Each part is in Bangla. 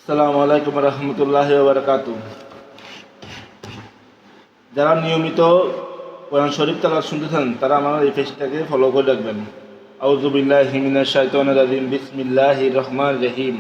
আসসালামু আলাইকুম রহমতুল্লাহি ওয়া বারাকাতুহু। যারা নিয়মিত কোরআন শরীফ তেলাওয়াত শুনতেছেন তারা আমার এই পেজটাকে ফলো করে রাখবেন। আউযু বিল্লাহি মিনাশ শাইতানির রাজিম, বিসমিল্লাহির রহমানির রহিম।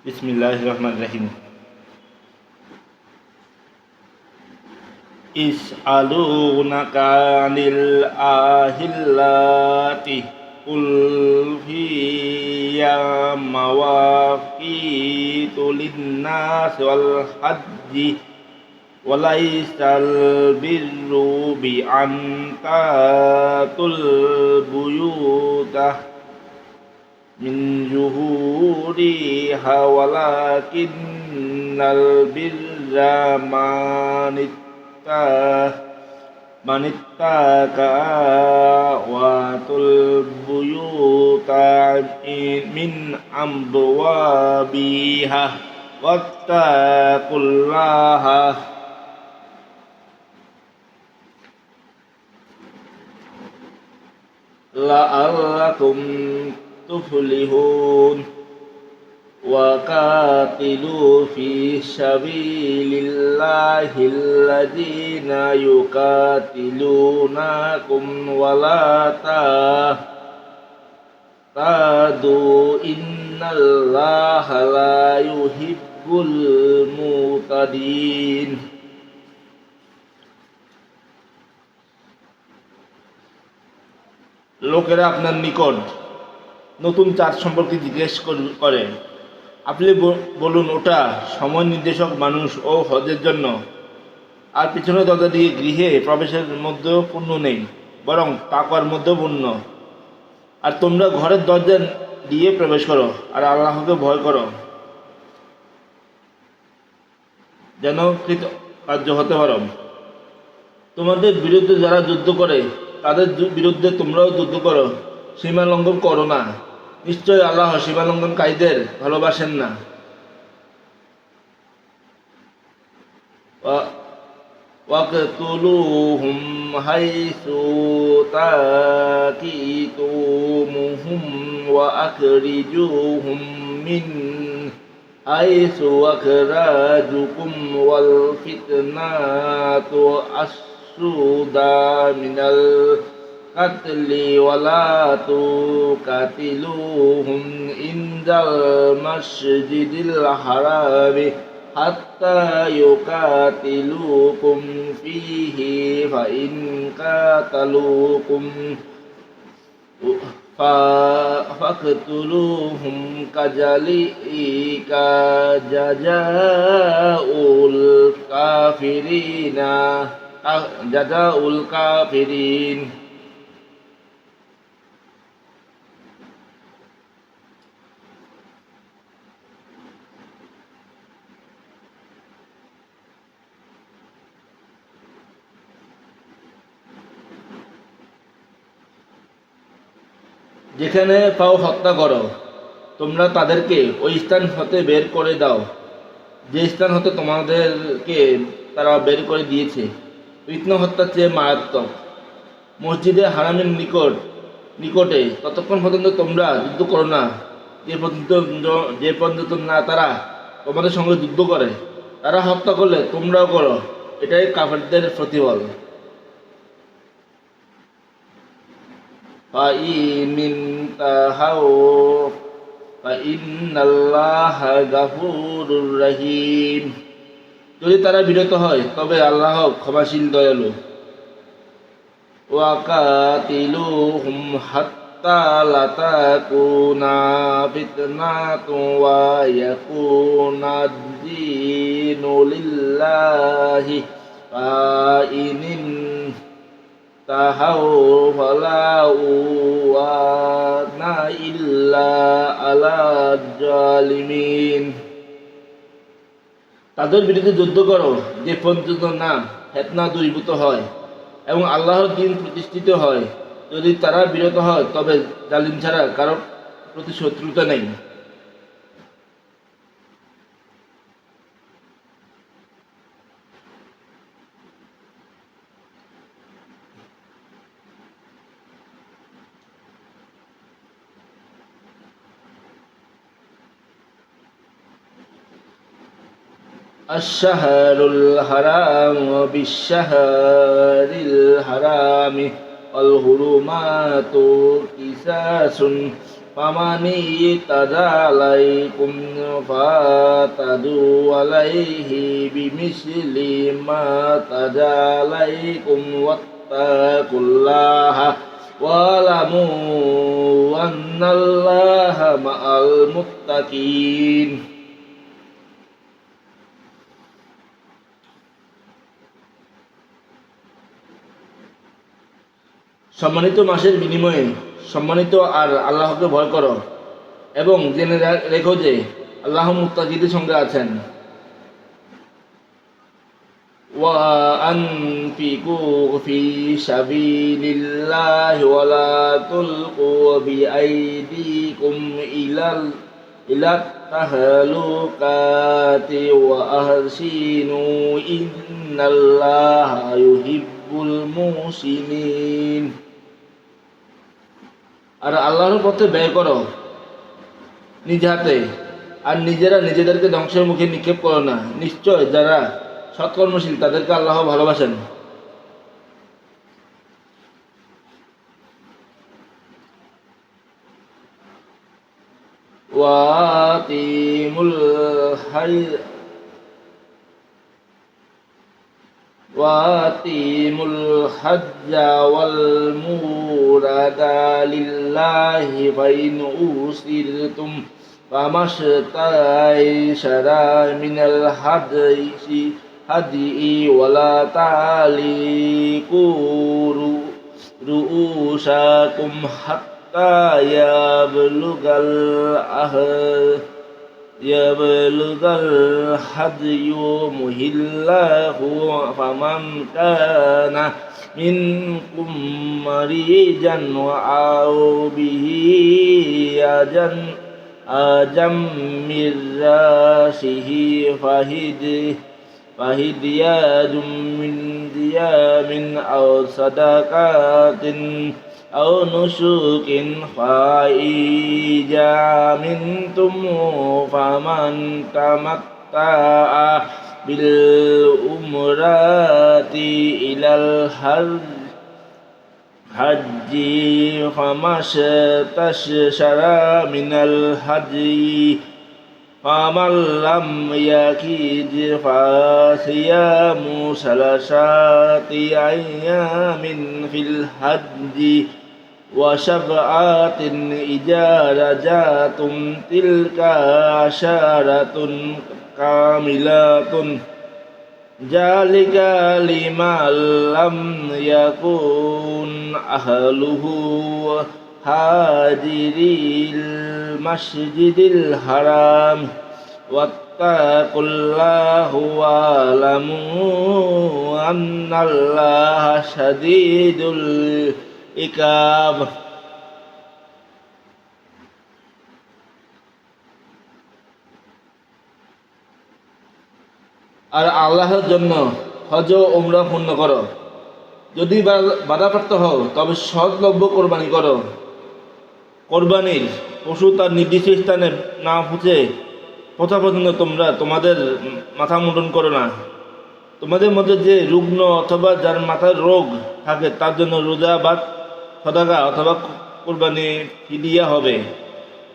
বিসমিল্লাহির রহমানির রহিম। ইসআলুনাকা আনিল আহিল্লাতি কুল হিয়া মাওয়াকিতু লিন্নাস ওয়াল হাজ্জি ওয়ালাইসাল বিররু বিআন তাতুল বুয়ুতা মিন জুহুরিহা ওয়ালাকিন্নাল বিররা মানিত্তাকা ওয়াতুল বুয়ুতা মিন আমওয়াবিহা ওয়াত্তাকুল্লাহা লাআল্লাকুম তুফলিহুন وقاتلوا في سبيل الله الذين يقاتلونكم ولا تعتدوا إن الله لا يحب المعتدين। লোকেরা আপনার নিকট নতুন চাঁদ সম্পর্কে জিজ্ঞেস করে, আপনি বলুন, ওটা সময় নির্দেশক মানুষ ও হজের জন্য, আর পিছনে দরজা দিয়ে গৃহে প্রবেশের মধ্যেও পূর্ণ নেই, বরং তাকওয়ার মধ্যেও পূর্ণ। আর তোমরা ঘরের দরজা দিয়ে প্রবেশ করো আর আল্লাহকে ভয় করো, যেন কৃতকার্য হতে পারো। তোমাদের বিরুদ্ধে যারা যুদ্ধ করে তাদের বিরুদ্ধে তোমরাও যুদ্ধ করো, সীমা লঙ্ঘন করো না। নিশ্চয় আল্লাহ সীমা লঙ্ঘনকারীদের ভালোবাসেন না। ওয়াকতুলুহুম হাইসু তাকিতুমুহুম ওয়া আখরিজুহুম মিন হাইসু আখরাজুকুম ওয়াল ফিতনাতু আসুদা মিনাল কাতলি ওয়ালা তুকাতিলুহুম ইনদাল মাসজিদিল হারামি হাত্তা ইউকাতিলুকুম ফীহি ফাইন কাতালুকুম ফাকতুলুহুম কাযালিকা জাযাউল কাফিরিন। যেখানে পাও হত্যা করো, তোমরা তাদেরকে ওই স্থান হতে বের করে দাও যে স্থান হতে তোমাদেরকে তারা বের করে দিয়েছে। ফিতনা হত্যার চেয়ে মারাত্মক। মসজিদে হারামের নিকটে ততক্ষণ পর্যন্ত তোমরা যুদ্ধ করো না যে পর্যন্ত না তারা তোমাদের সঙ্গে যুদ্ধ করে। তারা হত্যা করলে তোমরাও করো, এটাই কাফেরদের প্রতিফল। فإن انتهوا فإن الله غفور رحيم। যদি তারা বিরত হয় তবে আল্লাহ ক্ষমাশীল দয়ালু। وقاتلوهم حتى لا تكون فتنة ويكون الدين لله فإن انتهوا فلا عدوان إلا على الظالمين। তাদের বিরুদ্ধে যুদ্ধ করো যে পর্যন্ত না ফিতনা দূরীভূত হয় এবং আল্লাহর দ্বীন প্রতিষ্ঠিত হয়। যদি তারা বিরত হয় তবে জালিম ছাড়া কারো প্রতি শত্রুতা নেই। الشهر الحرام بالشهر الحرام والحرمات قصاص فمن اعتدى عليكم فاعتدوا عليه بمثل ما اعتدى عليكم واتقوا الله واعلموا أن الله مع المتقين। সম্মানিত মাসের বিনিময়ে সম্মানিত আর আল্লাহকে ভয় করো এবং জেনে রেখো যে আল্লাহ মুত্তাকিদের সঙ্গে আছেন। وأنفقوا في سبيل الله ولا تلقوا بأيديكم إلى التهلكة وأحسنوا إن الله يحب المحسنين। আর আল্লাহর পথে ব্যয় করো নিজ হাতে, আর নিজেরা নিজেদেরকে ধ্বংসের মুখে নিক্ষেপ করো না। নিশ্চয় যারা সৎকর্মশীল তাদেরকে আল্লাহ ভালোবাসেন। وَأَتِيمُوا الْحَجَّ وَالْعُمْرَةَ لِلَّهِ فَإِنْ أُحْصِرْتُمْ فَمَا اسْتَيْسَرَ مِنَ الْهَدْيِ وَلَا تَحْلِقُوا رُؤُوسَكُمْ حَتَّى يبلغ الهدي محله فمن كان منكم مريضا أو به أذى من رأسه فهدية من صيام أو صدقة أو نسك فإذا أمنتم فمن تمتع بالعمرة إلى الحج فما استيسر من الهدي فمن لم يجد فصيام 3 أيام في الحج وسبعة إذا رجعتم تلك 10 كاملة ذلك لمن لم يكن أهله حاضر المسجد الحرام واتقوا الله واعلموا أن الله شديد العقاب। আর আল্লাহর জন্য হজ ও উমরা পূর্ণ করো। যদি বাধাপ্রাপ্ত হও তবে সৎলভ্য কোরবানি করো। কোরবানির পশু তার নির্দিষ্ট স্থানে না পৌঁছে পথা পর্যন্ত তোমরা তোমাদের মাথা মুন্ডন করো না। তোমাদের মধ্যে যে রুগ্ন অথবা যার মাথার রোগ থাকে তার জন্য রোজা বা সদাকা অথবা কোরবানি ফিদিয়া হবে।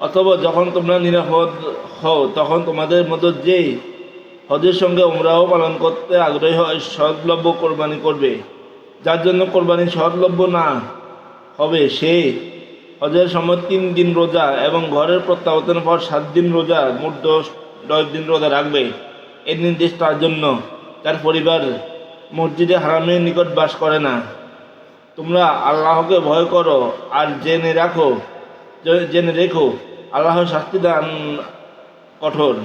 অথবা যখন তোমরা নিরাপদ হও তখন তোমাদের মধ্যে যে হজের সঙ্গে উমরাও পালন করতে আগ্রহী হয় সৎলভ্য কোরবানি করবে। যার জন্য কোরবানি সহজলভ্য না হবে সে হজের সময় 3 দিন রোজা এবং ঘরের প্রত্যাবর্তনের পর 7 দিন রোজা, মোট 10 দিন রোজা রাখবে। এই নির্দেশ তার জন্য তার পরিবার মসজিদে হারামের নিকট বাস করে না। তোমরা আল্লাহকে ভয় করো আর জেনে রেখো আল্লাহর শাস্তি দান কঠোর।